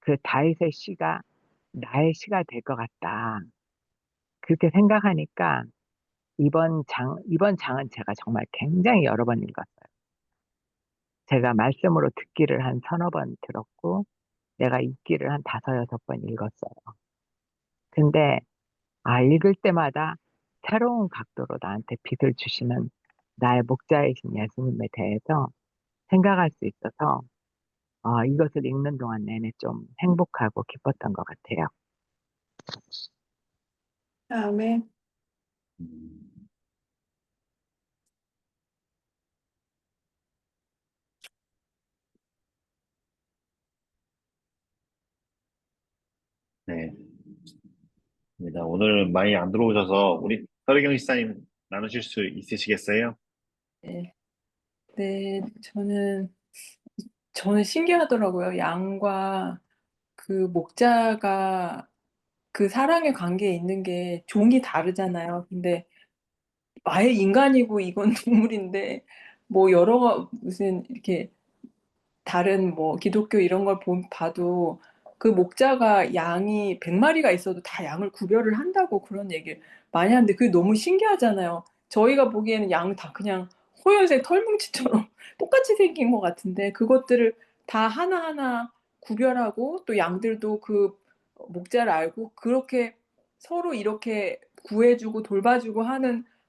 D: 그 다윗의 시가 나의 시가 될 것 같다. 그렇게 생각하니까 이번 장은 제가 정말 굉장히 여러 번 읽었어요. 제가 말씀으로 듣기를 한 서너 번 들었고 내가 읽기를 한 다섯 여섯 번 읽었어요. 근데 읽을 때마다 새로운 각도로 나한테 빛을 주시는 나의 목자이신 예수님에 대해서 생각할 수 있어서 이것을 읽는 동안 내내 좀 행복하고 기뻤던 것 같아요.
A: 아멘.
B: 음, 네. 입니다. 오늘 많이 안 들어오셔서 우리 서리경 시사님 나누실 수 있으시겠어요?
E: 네, 네, 저는 신기하더라고요. 양과 그 목자가 그 사랑의 관계에 있는 게 종이 다르잖아요. 근데 아예 인간이고 이건 동물인데 뭐 무슨 이렇게 다른 뭐 기독교 이런 걸 봐도 그 목자가 양이 100마리가 있어도 다 양을 구별을 한다고 그런 얘기를 많이 하는데 그게 너무 신기하잖아요. 저희가 보기에는 양 다 그냥 호연색 털뭉치처럼 똑같이 생긴 것 같은데 그것들을 다 하나하나 구별하고 또 양들도 그 목자를 알고 그렇게 서로 이렇게 구해주고 돌봐주고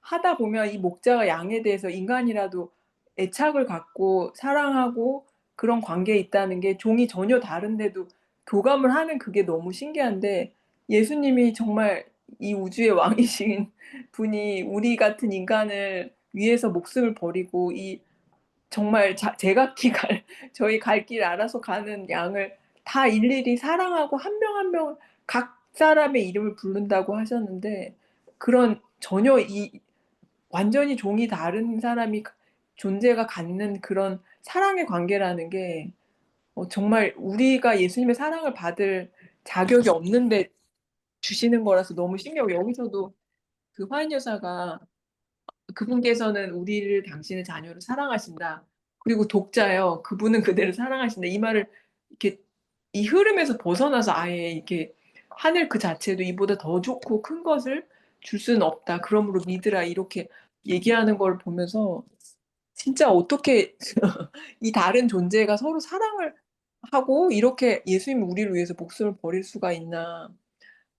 E: 하다 보면 이 목자가 양에 대해서 인간이라도 애착을 갖고 사랑하고 그런 관계에 있다는 게 종이 전혀 다른데도 교감을 하는 그게 너무 신기한데 예수님이 정말 이 우주의 왕이신 분이 우리 같은 인간을 위해서 목숨을 버리고 이 정말 제각기 저희 갈 길 알아서 가는 양을 다 일일이 사랑하고 한 명 한 명 각 사람의 이름을 부른다고 하셨는데 그런 전혀 완전히 종이 다른 사람이 존재가 갖는 그런 사랑의 관계라는 게 정말 우리가 예수님의 사랑을 받을 자격이 없는데 주시는 거라서 너무 신기하고 여기서도 그 화인 여사가 그분께서는 우리를 당신의 자녀를 사랑하신다. 그리고 독자요. 그분은 그대를 사랑하신다. 이 말을 이렇게 이 흐름에서 벗어나서 아예 이렇게 하늘 그 자체도 이보다 더 좋고 큰 것을 줄 수는 없다. 그러므로 믿으라. 이렇게 얘기하는 걸 보면서 진짜 어떻게 이 다른 존재가 서로 사랑을 하고 이렇게 예수님이 우리를 위해서 목숨을 버릴 수가 있나.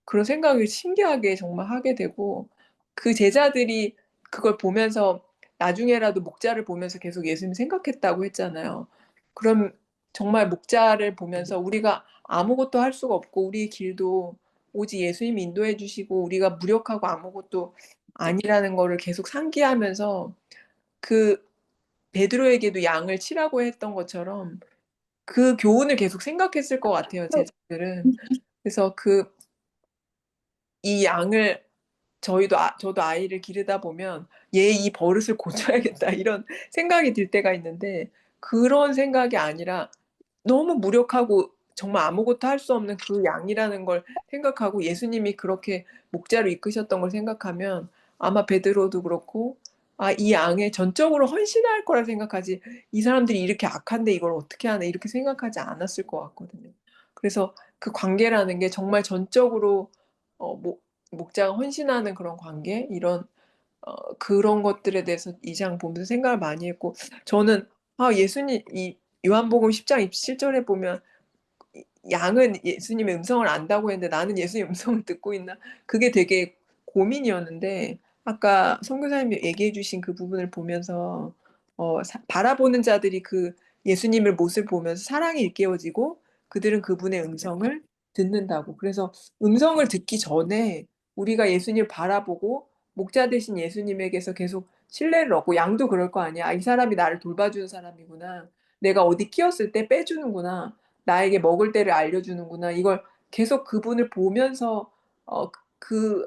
E: 그런 생각을 신기하게 정말 하게 되고 그 제자들이 그걸 보면서 나중에라도 목자를 보면서 계속 예수님 생각했다고 했잖아요. 그럼 정말 목자를 보면서 우리가 아무것도 할 수가 없고 우리의 길도 오직 예수님이 인도해 주시고 우리가 무력하고 아무것도 아니라는 거를 계속 상기하면서 그 베드로에게도 양을 치라고 했던 것처럼 그 교훈을 계속 생각했을 것 같아요, 제자들은. 그래서 이 양을 저도 아이를 기르다 보면 '얘 이 버릇을 고쳐야겠다.' 이런 생각이 들 때가 있는데 그런 생각이 아니라 너무 무력하고 정말 아무것도 할 수 없는 그 양이라는 걸 생각하고 예수님이 그렇게 목자로 이끄셨던 걸 생각하면 아마 베드로도 그렇고 '아 이 양에 전적으로 헌신할 거라 생각하지 이 사람들이 이렇게 악한데 이걸 어떻게 하나.' 이렇게 생각하지 않았을 것 같거든요. 그래서 그 관계라는 게 정말 전적으로 목 목자가 헌신하는 그런 관계 이런 그런 것들에 대해서 이 장 보면서 생각을 많이 했고 저는 예수님 이 요한복음 10장 27 절에 보면 이 양은 예수님의 음성을 안다고 했는데 나는 예수님의 음성을 듣고 있나? 그게 되게 고민이었는데 아까 선교사님이 얘기해 주신 그 부분을 보면서 바라보는 자들이 그 예수님의 모습을 보면서 사랑이 일깨워지고 그들은 그분의 음성을 듣는다고. 그래서 음성을 듣기 전에 우리가 예수님을 바라보고 목자 되신 예수님에게서 계속 신뢰를 얻고 양도 그럴 거 아니야. '아 이 사람이 나를 돌봐주는 사람이구나. 내가 어디 끼었을 때 빼주는구나. 나에게 먹을 때를 알려주는구나.' 이걸 계속 그분을 보면서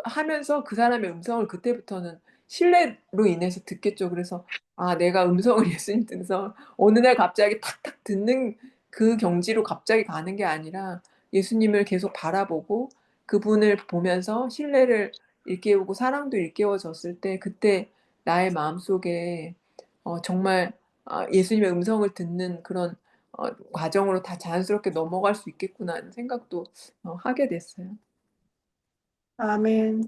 E: 하면서 그 사람의 음성을 그때부터는 신뢰로 인해서 듣겠죠. 그래서 내가 음성을 예수님 음성을 어느 날 갑자기 탁탁 듣는 그 경지로 갑자기 가는 게 아니라 예수님을 계속 바라보고 그분을 보면서 신뢰를 일깨우고 사랑도 일깨워졌을 때 그때 나의 마음속에 정말 예수님의 음성을 듣는 그런 과정으로 다 자연스럽게 넘어갈 수 있겠구나 하는 생각도 하게 됐어요.
A: 아멘.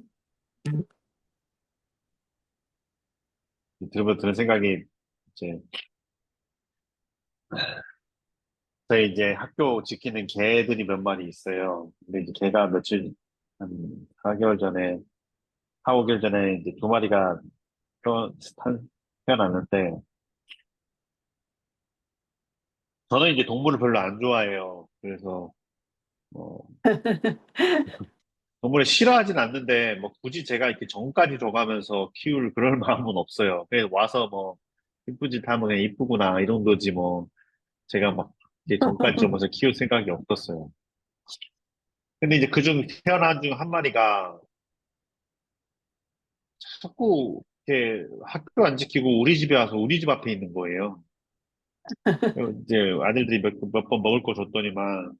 B: 들으면 드는 생각이 이제 저희 이제 학교 지키는 개들이 몇 마리 있어요. 근데 이제 개가 며칠 한 4개월 전에 4-5개월 전에 이제 2마리가 태어났는데 저는 이제 동물을 별로 안 좋아해요. 그래서 어, 동물을 싫어하진 않는데 뭐 굳이 제가 이렇게 정까지 줘가면서 키울 그럴 마음은 없어요. 그냥 와서 뭐 이쁜 짓 하면 그냥 이쁘구나 이 정도지 뭐 제가 막 이제 정까지 줘면서 키울 생각이 없었어요. 근데 이제 그중 태어난 중 한 마리가 자꾸 이렇게 학교 안 지키고 우리 집에 와서 우리 집 앞에 있는 거예요. 그리고 이제 아들들이 몇 번 먹을 거 줬더니만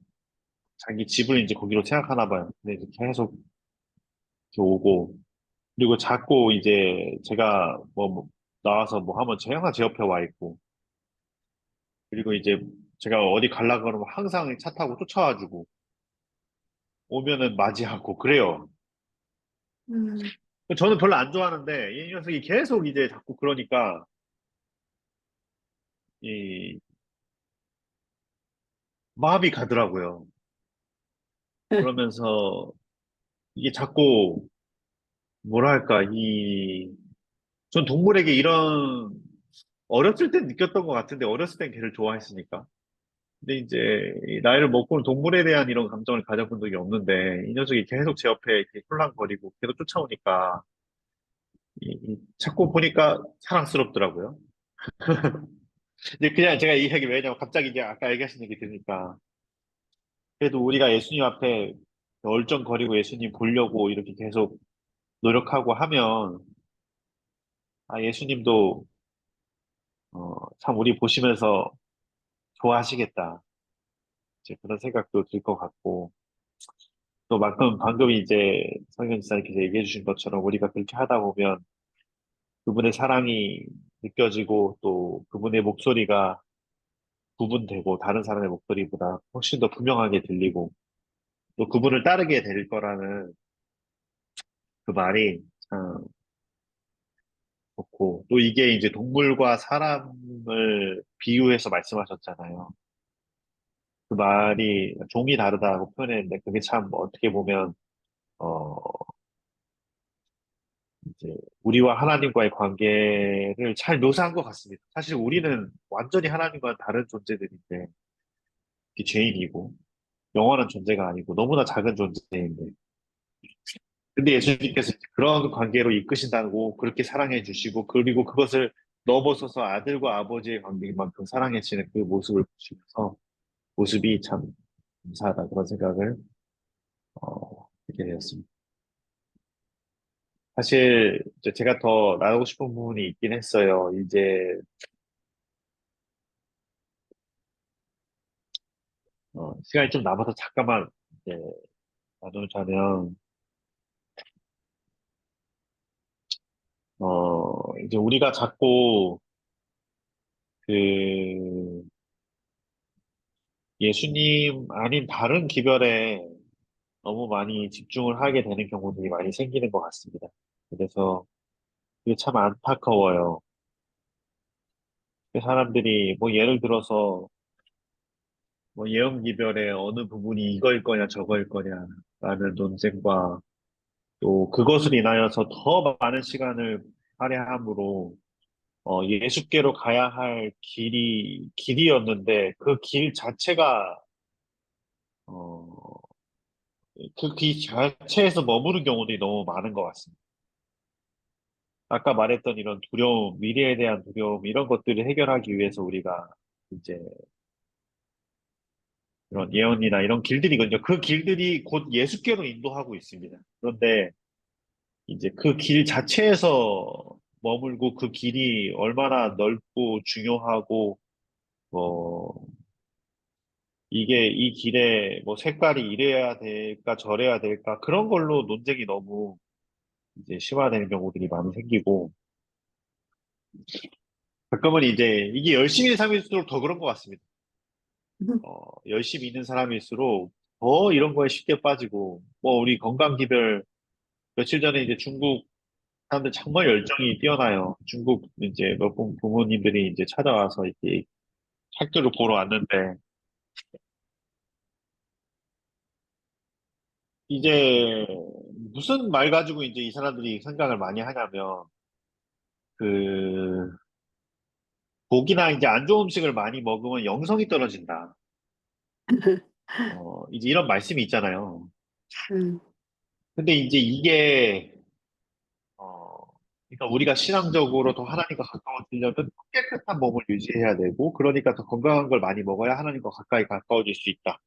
B: 자기 집을 이제 거기로 생각하나 봐요. 근데 이제 계속 이렇게 오고 그리고 자꾸 이제 제가 뭐 나와서 뭐 하면 항상 제 옆에 와 있고 그리고 이제 제가 어디 가려고 그러면 항상 차 타고 쫓아와주고 오면은 맞이하고 그래요.
A: 음.
B: 저는 별로 안 좋아하는데 이 녀석이 계속 이제 자꾸 그러니까 이 마음이 가더라고요. 그러면서 이게 자꾸 뭐랄까 전 동물에게 이런 어렸을 땐 느꼈던 것 같은데 어렸을 땐 걔를 좋아했으니까. 근데 이제 이 나이를 먹고는 동물에 대한 이런 감정을 가져본 적이 없는데 이 녀석이 계속 제 옆에 이렇게 홀랑거리고 계속 쫓아오니까 자꾸 보니까 사랑스럽더라고요. 근데 그냥 제가 이 얘기 왜냐면 갑자기 이제 아까 얘기하신 얘기 들으니까 그래도 우리가 예수님 앞에 얼쩡거리고 예수님 보려고 이렇게 계속 노력하고 하면 예수님도 참 우리 보시면서 좋아하시겠다. 이제 그런 생각도 들 것 같고 또 방금 이제 성현 지사님께서 얘기해 주신 것처럼 우리가 그렇게 하다 보면 그분의 사랑이 느껴지고 또 그분의 목소리가 구분되고 다른 사람의 목소리보다 훨씬 더 분명하게 들리고 또 그분을 따르게 될 거라는 그 말이 참 좋고 또 이게 이제 동물과 사람을 비유해서 말씀하셨잖아요. 그 말이 종이 다르다고 표현했는데 그게 참 어떻게 보면 어 이제 우리와 하나님과의 관계를 잘 묘사한 것 같습니다. 사실 우리는 완전히 하나님과 다른 존재들인데, 이게 죄인이고, 영원한 존재가 아니고 너무나 작은 존재인데. 근데 예수님께서 이제 그런 관계로 이끄신다고 그렇게 사랑해 주시고, 그리고 그것을 넘어서서 아들과 아버지의 관계만큼 사랑해 주시는 그 모습을 보시면서 모습이 참 감사하다 그런 생각을 하게 되었습니다. 사실 이제 제가 더 나누고 싶은 부분이 있긴 했어요. 이제 시간이 좀 남아서 잠깐만 이제 나누자면 이제 우리가 자꾸 그 예수님 아닌 다른 기별에 너무 많이 집중을 하게 되는 경우들이 많이 생기는 것 같습니다. 그래서 그게 참 안타까워요. 그 사람들이 뭐 예를 들어서 뭐 예언기별의 어느 부분이 이거일 거냐 저거일 거냐라는 논쟁과 또 그것을 인하여서 더 많은 시간을 할애함으로 예수께로 가야 할 길이었는데 그 길 자체가 어, 그 길 자체에서 머무는 경우들이 너무 많은 것 같습니다. 아까 말했던 이런 두려움, 미래에 대한 두려움, 이런 것들을 해결하기 위해서 우리가 이제 이런 예언이나 이런 길들이거든요. 그 길들이 곧 예수께로 인도하고 있습니다. 그런데 이제 그 길 자체에서 머물고 그 길이 얼마나 넓고 중요하고 뭐 이게 이 길에 뭐 색깔이 이래야 될까 저래야 될까 그런 걸로 논쟁이 너무 이제 심화되는 경우들이 많이 생기고 가끔은 이제 이게 열심히 있는 사람일수록 더 그런 것 같습니다. 열심히 있는 사람일수록 더 이런 거에 쉽게 빠지고 뭐 우리 건강기별 며칠 전에 이제 중국 사람들 정말 열정이 뛰어나요. 중국 이제 몇 분 부모님들이 이제 찾아와서 이렇게 학교를 보러 왔는데 이제 무슨 말 가지고 이제 이 사람들이 생각을 많이 하냐면 그 고기나 이제 안 좋은 음식을 많이 먹으면 영성이 떨어진다. 이제 이런 말씀이 있잖아요.
A: 음,
B: 근데 이제 이게 그러니까 우리가 신앙적으로 더 하나님과 가까워지려면 더 깨끗한 몸을 유지해야 되고, 그러니까 더 건강한 걸 많이 먹어야 하나님과 가까이 가까워질 수 있다.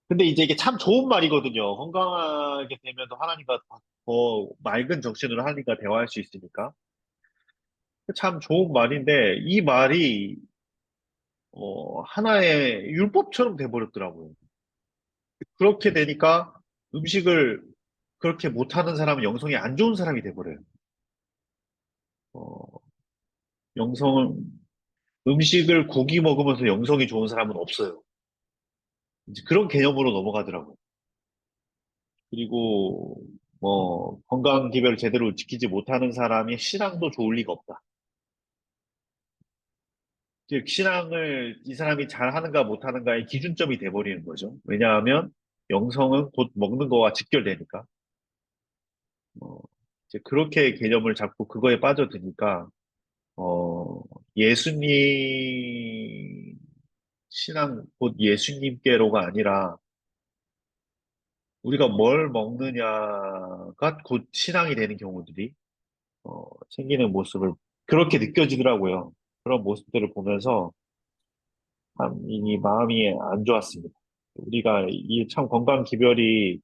B: 근데 이제 이게 참 좋은 말이거든요. 건강하게 되면 더 하나님과 더 맑은 정신으로 하나님과 대화할 수 있으니까. 참 좋은 말인데, 이 말이, 하나의 율법처럼 돼버렸더라고요. 그렇게 되니까 음식을 그렇게 못하는 사람은 영성이 안 좋은 사람이 돼버려요. 어, 영성은, 음식을 고기 먹으면서 영성이 좋은 사람은 없어요. 이제 그런 개념으로 넘어가더라고요. 그리고, 뭐, 건강 기별을 제대로 지키지 못하는 사람이 신앙도 좋을 리가 없다. 즉, 신앙을 이 사람이 잘하는가 못하는가의 기준점이 돼버리는 거죠. 왜냐하면 영성은 곧 먹는 거와 직결되니까. 어, 이제 그렇게 개념을 잡고 그거에 빠져드니까, 예수님, 신앙, 곧 예수님께로가 아니라 우리가 뭘 먹느냐가 곧 신앙이 되는 경우들이, 생기는 모습을 그렇게 느껴지더라고요. 그런 모습들을 보면서 참 이 마음이 안 좋았습니다. 우리가 이 참 건강 기별이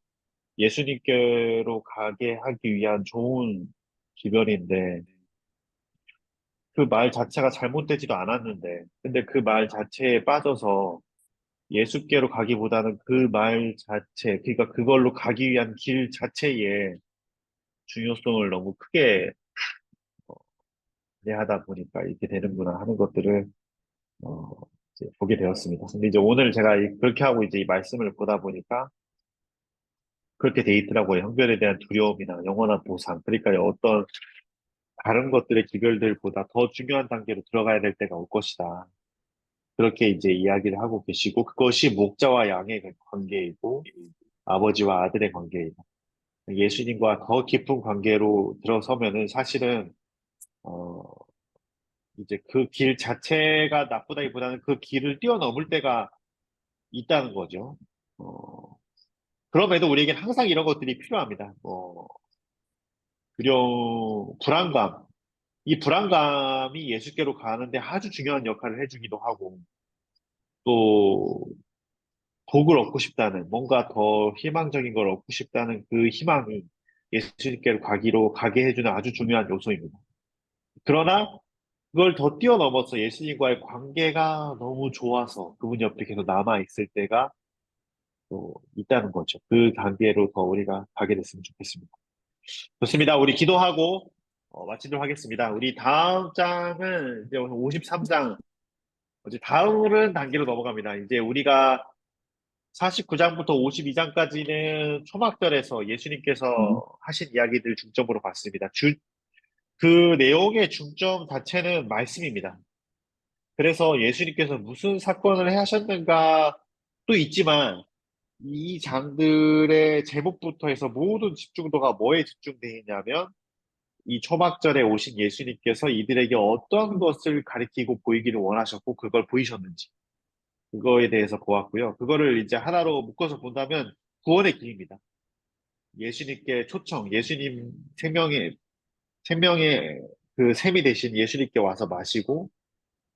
B: 예수님께로 가게 하기 위한 좋은 기별인데 그 말 자체가 잘못되지도 않았는데 근데 그 말 자체에 빠져서 예수께로 가기보다는 그 말 자체 그러니까 그걸로 가기 위한 길 자체에 중요성을 너무 크게 이해하다 보니까 이렇게 되는구나 하는 것들을 어, 이제 보게 되었습니다. 근데 이제 오늘 제가 그렇게 하고 이제 이 말씀을 보다 보니까 그렇게 돼 있더라고요. 형별에 대한 두려움이나 영원한 보상. 그러니까 어떤 다른 것들의 기별들보다 더 중요한 단계로 들어가야 될 때가 올 것이다. 그렇게 이제 이야기를 하고 계시고 그것이 목자와 양의 관계이고 아버지와 아들의 관계이다. 예수님과 더 깊은 관계로 들어서면은 사실은 어 이제 그 길 자체가 나쁘다기보다는 그 길을 뛰어넘을 때가 있다는 거죠. 그럼에도 우리에게는 항상 이런 것들이 필요합니다. 불안감. 이 불안감이 예수께로 가는데 아주 중요한 역할을 해주기도 하고, 또 복을 얻고 싶다는, 뭔가 더 희망적인 걸 얻고 싶다는 그 희망이 예수님께로 가게 해주는 아주 중요한 요소입니다. 그러나 그걸 더 뛰어넘어서 예수님과의 관계가 너무 좋아서 그분 옆에 계속 남아있을 때가 또 있다는 거죠. 그 단계로 더 우리가 가게 됐으면 좋겠습니다. 좋습니다. 우리 기도하고 마치도록 하겠습니다. 우리 다음 장은 이제 오늘 53장, 이제 다음 단계로 넘어갑니다. 이제 우리가 49장부터 52장까지는 초막절에서 예수님께서 하신 이야기들 중점으로 봤습니다. 그 내용의 중점 자체는 말씀입니다. 그래서 예수님께서 무슨 사건을 하셨는가도 있지만 이 장들의 제목부터 해서 모든 집중도가 뭐에 집중되어 있냐면 이 초막절에 오신 예수님께서 이들에게 어떤 것을 가리키고 보이기를 원하셨고 그걸 보이셨는지 그거에 대해서 보았고요. 그거를 이제 하나로 묶어서 본다면 구원의 길입니다. 예수님께 초청, 예수님 생명의 그 샘이 되신 예수님께 와서 마시고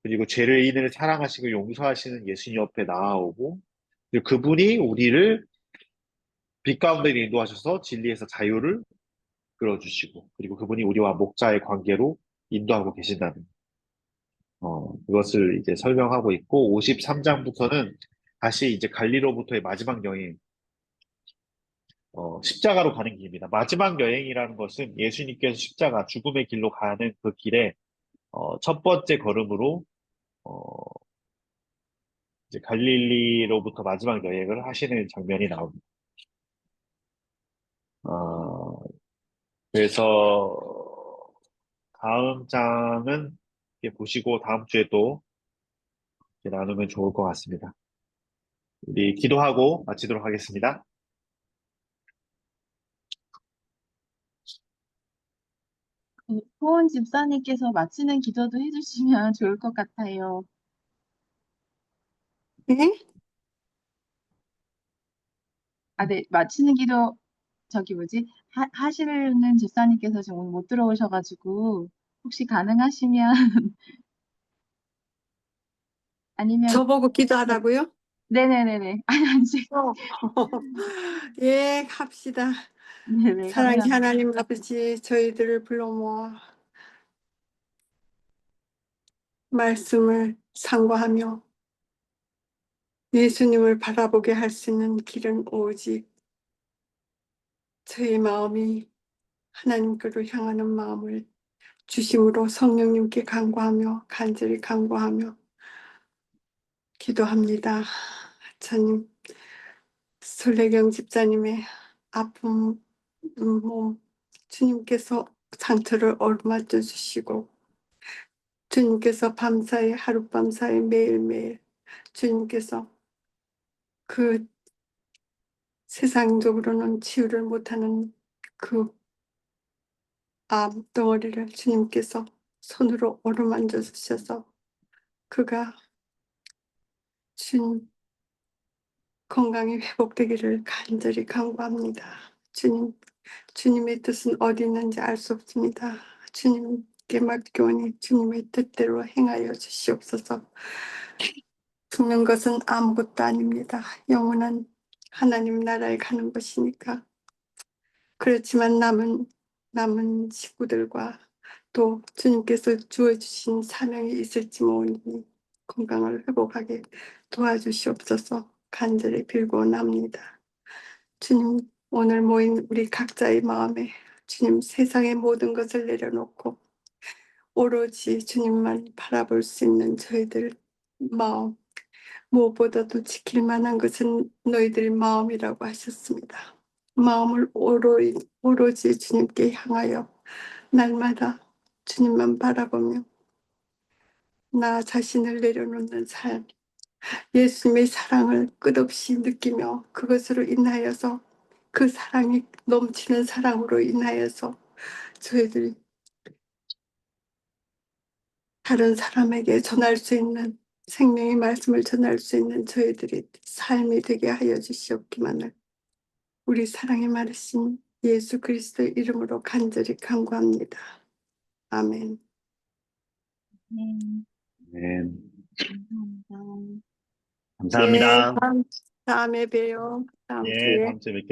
B: 그리고 죄인을 사랑하시고 용서하시는 예수님 옆에 나아오고 그리고 그분이 우리를 빛 가운데 인도하셔서 진리에서 자유를 끌어주시고 그리고 그분이 우리와 목자의 관계로 인도하고 계신다는 그것을 이제 설명하고 있고 53장부터는 다시 이제 갈리로부터의 마지막 여행 십자가로 가는 길입니다. 마지막 여행이라는 것은 예수님께서 십자가 죽음의 길로 가는 그 길에 첫 번째 걸음으로 어, 이제 갈릴리로부터 마지막 여행을 하시는 장면이 나옵니다. 어, 그래서 다음 장은 이렇게 보시고 다음 주에 또 이렇게 나누면 좋을 것 같습니다. 우리 기도하고 마치도록 하겠습니다.
C: 소원 집사님께서 마치는 기도도 해주시면 좋을 것 같아요.
A: 네?
C: 아, 네, 마치는 기도, 저기 뭐지? 하시는 집사님께서 지금 오늘 못 들어오셔가지고, 혹시 가능하시면, 아니면,
A: 저보고 기도하라고요?
C: 네네네네. 아니, 아니,
A: 어. 예, 합시다.
C: 네네,
A: 사랑의
C: 감사합니다.
A: 하나님 아버지, 저희들을 불러 모아 말씀을 상고하며 예수님을 바라보게 할 수 있는 길은 오직 저희 마음이 하나님께로 향하는 마음을 주심으로 성령님께 간구하며 간절히 간구하며 기도합니다. 하나님, 설레경 집사님의 아픈 몸 주님께서 상처를 어루만져 주시고 주님께서 밤사이 하룻밤사이 매일매일 주님께서 그 세상적으로는 치유를 못하는 그 암덩어리를 주님께서 손으로 어루만져 주셔서 그가 주님 건강이 회복되기를 간절히 간구합니다. 주님, 주님의 뜻은 어디 있는지 알 수 없습니다. 주님께 맡겨오니 주님의 뜻대로 행하여 주시옵소서. 죽는 것은 아무것도 아닙니다. 영원한 하나님 나라에 가는 것이니까. 그렇지만 남은 식구들과 또 주님께서 주어주신 사명이 있을지 모르니 건강을 회복하게 도와주시옵소서 간절히 빌고nap니다. 주님, 오늘 모인 우리 각자의 마음에 주님 세상의 모든 것을 내려놓고 오로지 주님만 바라볼 수 있는 저희들 마음, 무엇보다도 지킬 만한 것은 너희들의 마음이라고 하셨습니다. 마음을 오로지 주님께 향하여 날마다 주님만 바라보며 나 자신을 내려놓는 삶, 예수님의 사랑을 끝없이 느끼며 그것으로 인하여서 그 사랑이 넘치는 사랑으로 인하여서 저희들이 다른 사람에게 전할 수 있는 생명의 말씀을 전할 수 있는 저희들이 삶이 되게 하여 주시옵기만을 우리 사랑의 마르신 예수 그리스도의 이름으로 간절히 간구합니다. 아멘.
C: 네,
B: 네,
C: 감사합니다.
A: 네,
B: 감사합니다.
A: 다음에 봬요. 다음
B: 예,
A: 주에.
B: 다음 주에 뵙겠습니다.